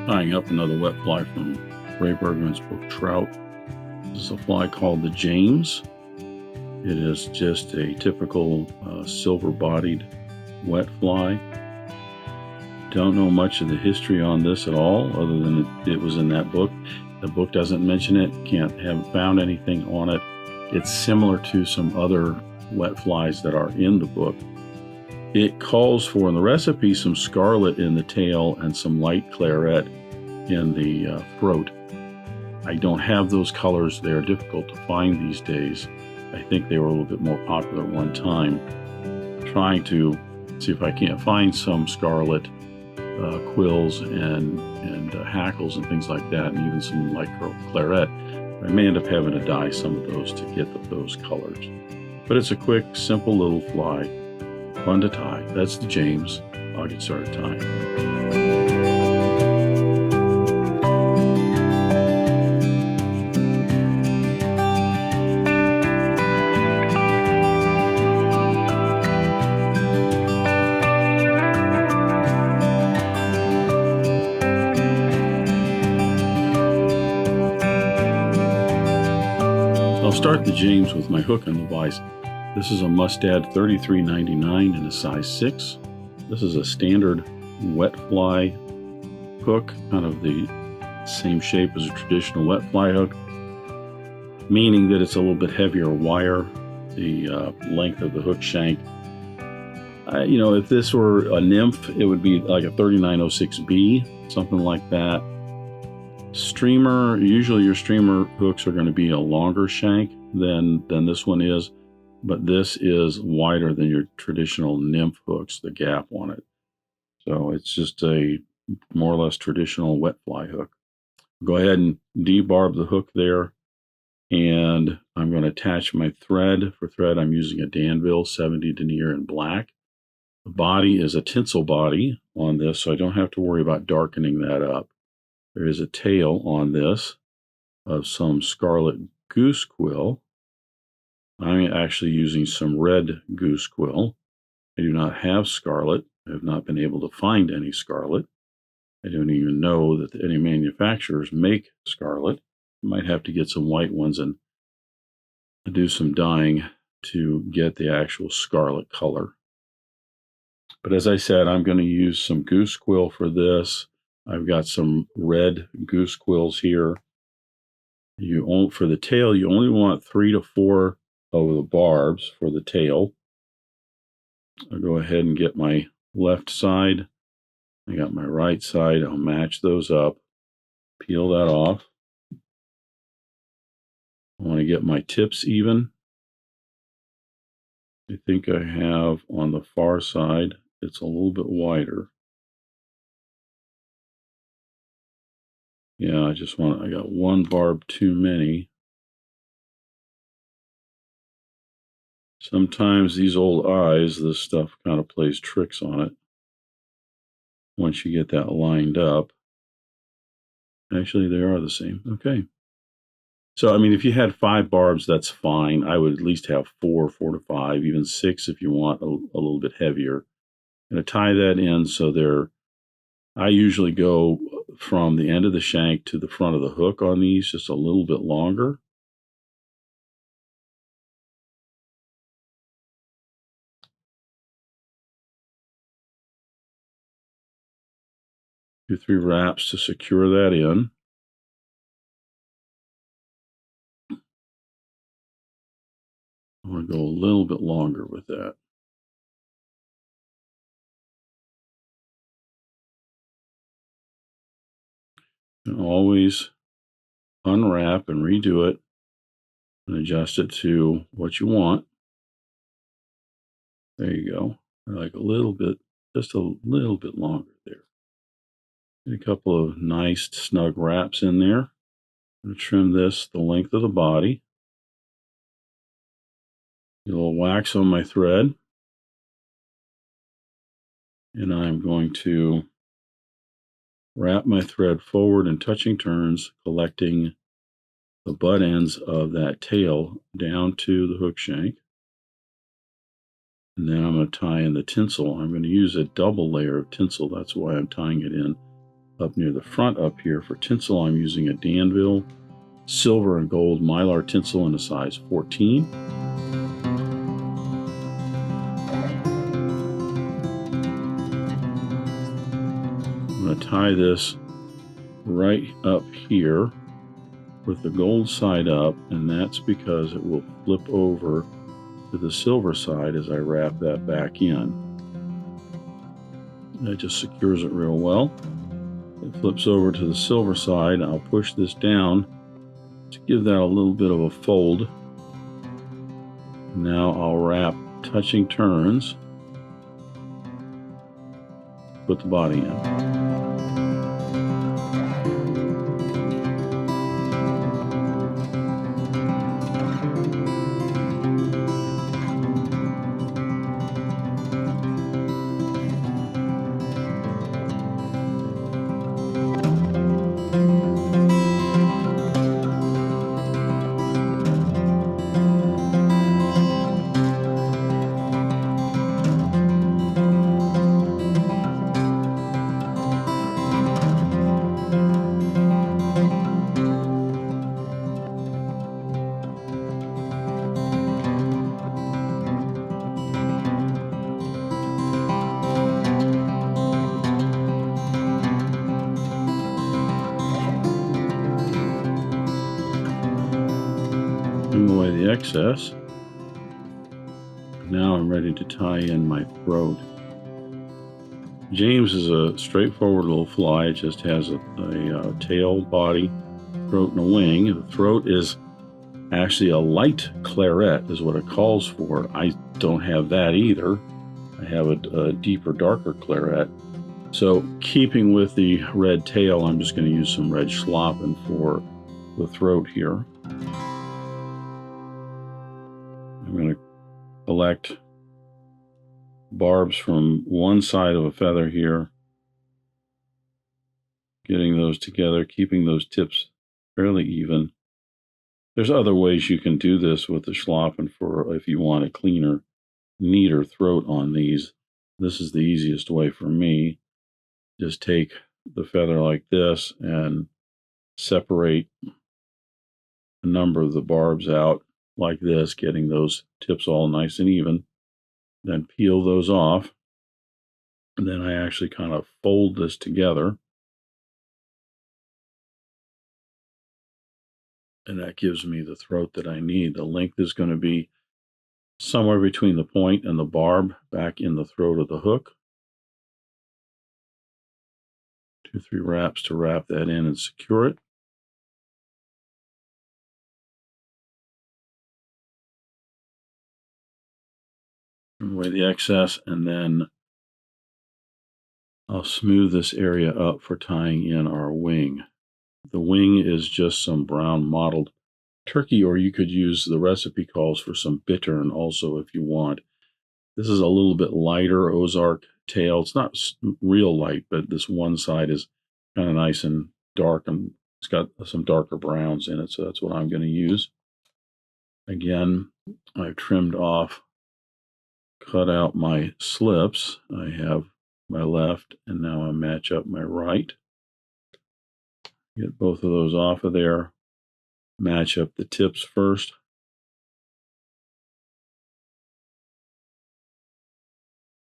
Tying up another wet fly from Ray Bergman's book Trout. This is a fly called the James. It is just a typical silver-bodied wet fly. Don't know much of the history on this at all, other than it was in that book. The book doesn't mention it. Haven't found anything on it. It's similar to some other wet flies that are in the book. It calls for in the recipe some scarlet in the tail and some light claret in the throat. I don't have those colors. They are difficult to find these days. I think they were a little bit more popular at one time. Trying to see if I can't find some scarlet quills and hackles and things like that, and even some light claret. I may end up having to dye some of those to get those colors. But it's a quick, simple little fly. Fun to tie. That's the James. I'll get started tying. I'll start the James with my hook and the vise. This is a Mustad 33.99 in a size 6. This is a standard wet fly hook, kind of the same shape as a traditional wet fly hook, meaning that it's a little bit heavier wire, the length of the hook shank. If this were a nymph, it would be like a 3906B, something like that. Streamer, usually your streamer hooks are going to be a longer shank than this one is. But this is wider than your traditional nymph hooks, the gap on it. So it's just a more or less traditional wet fly hook. Go ahead and debarb the hook there. And I'm going to attach my thread. For thread, I'm using a Danville 70 denier in black. The body is a tinsel body on this, so I don't have to worry about darkening that up. There is a tail on this of some Scarlet Goose quill. I'm actually using some red Goose quill. I do not have Scarlet. I have not been able to find any Scarlet. I don't even know that any manufacturers make Scarlet. I might have to get some white ones and do some dyeing to get the actual Scarlet color. But as I said, I'm going to use some Goose quill for this. I've got some red Goose quills here. For the tail, you only want 3 to 4 of the barbs for the tail. I'll go ahead and get my left side. I got my right side. I'll match those up. Peel that off. I want to get my tips even. I think I have on the far side, it's a little bit wider. Yeah, I got one barb too many. Sometimes these old eyes, this stuff kind of plays tricks on it. Once you get that lined up. Actually, they are the same. Okay. So, if you had 5 barbs, that's fine. I would at least have 4 to 5, even 6 if you want a little bit heavier. I'm going to tie that in so I usually go from the end of the shank to the front of the hook on these, just a little bit longer. 2-3 wraps to secure that in. I'm going to go a little bit longer with that. And always unwrap and redo it and adjust it to what you want. There you go. Like a little bit, just a little bit longer there. Get a couple of nice snug wraps in there. I'm going to trim this the length of the body. Get a little wax on my thread. And I'm going to wrap my thread forward in touching turns, collecting the butt ends of that tail down to the hook shank. And then I'm going to tie in the tinsel. I'm going to use a double layer of tinsel. That's why I'm tying it in up near the front up here. For tinsel, I'm using a Danville silver and gold Mylar tinsel in a size 14. I'm going to tie this right up here with the gold side up, and that's because it will flip over to the silver side as I wrap that back in. That just secures it real well. It flips over to the silver side. I'll push this down to give that a little bit of a fold. Now I'll wrap touching turns, put the body in. Away the excess. Now I'm ready to tie in my throat. James is a straightforward little fly. It just has a tail, body, throat, and a wing. The throat is actually a light claret is what it calls for. I don't have that either. I have a deeper, darker claret. So keeping with the red tail, I'm just going to use some red Shlappen for the throat here. I'm going to collect barbs from one side of a feather here, getting those together, keeping those tips fairly even. There's other ways you can do this with the Shlappen for if you want a cleaner, neater throat on these. This is the easiest way for me. Just take the feather like this and separate a number of the barbs out like this, getting those tips all nice and even. Then peel those off. And then I actually kind of fold this together. And that gives me the throat that I need. The length is going to be somewhere between the point and the barb back in the throat of the hook. 2-3 wraps to wrap that in and secure it. Trim away the excess, and then I'll smooth this area up for tying in our wing. The wing is just some brown mottled turkey, or you could use the recipe calls for some bittern also if you want. This is a little bit lighter Ozark tail. It's not real light, but this one side is kind of nice and dark, and it's got some darker browns in it, so that's what I'm going to use. Again, I've trimmed off, cut out my slips. I have my left, and now I match up my right. Get both of those off of there. Match up the tips first.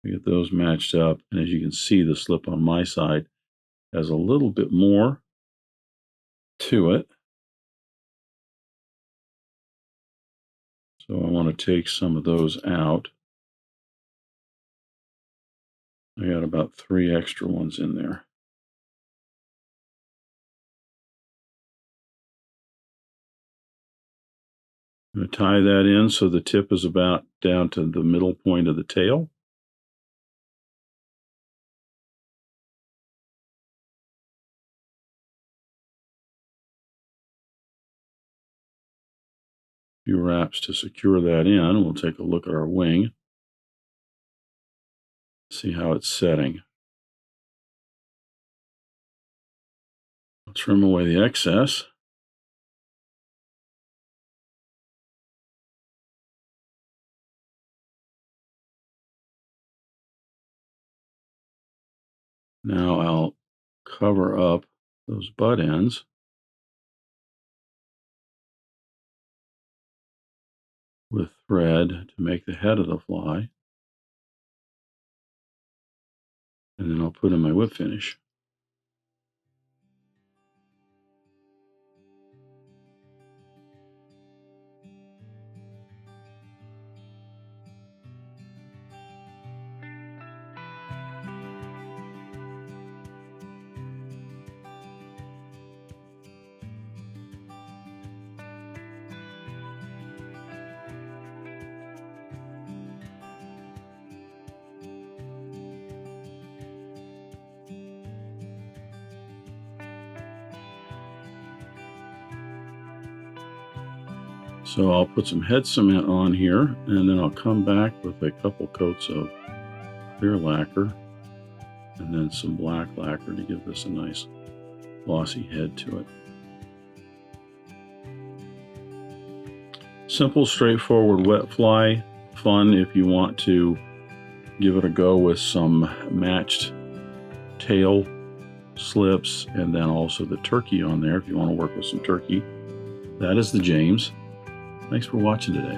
Get those matched up, and as you can see, the slip on my side has a little bit more to it. So I want to take some of those out. I got about 3 extra ones in there. I'm going to tie that in so the tip is about down to the middle point of the tail. A few wraps to secure that in. We'll take a look at our wing. See how it's setting. I'll trim away the excess. Now I'll cover up those butt ends with thread to make the head of the fly. And then I'll put in my whip finish. So I'll put some head cement on here, and then I'll come back with a couple coats of clear lacquer and then some black lacquer to give this a nice glossy head to it. Simple, straightforward wet fly. Fun if you want to give it a go with some matched tail slips, and then also the turkey on there if you want to work with some turkey. That is the James. Thanks for watching today.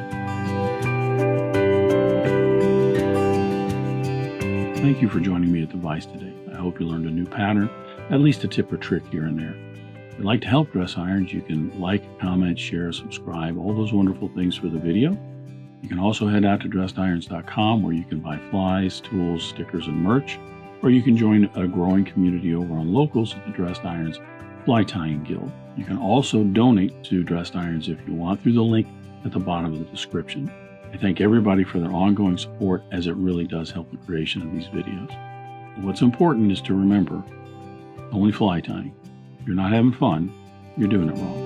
Thank you for joining me at the Vise today. I hope you learned a new pattern, at least a tip or trick here and there. If you'd like to help Dress Irons, you can like, comment, share, subscribe, all those wonderful things for the video. You can also head out to dressedirons.com where you can buy flies, tools, stickers, and merch, or you can join a growing community over on Locals at the Dressed Irons Fly Tying Guild. You can also donate to Dressed Irons if you want through the link at the bottom of the description. I thank everybody for their ongoing support, as it really does help the creation of these videos. And what's important is to remember, only fly tying. If you're not having fun, you're doing it wrong.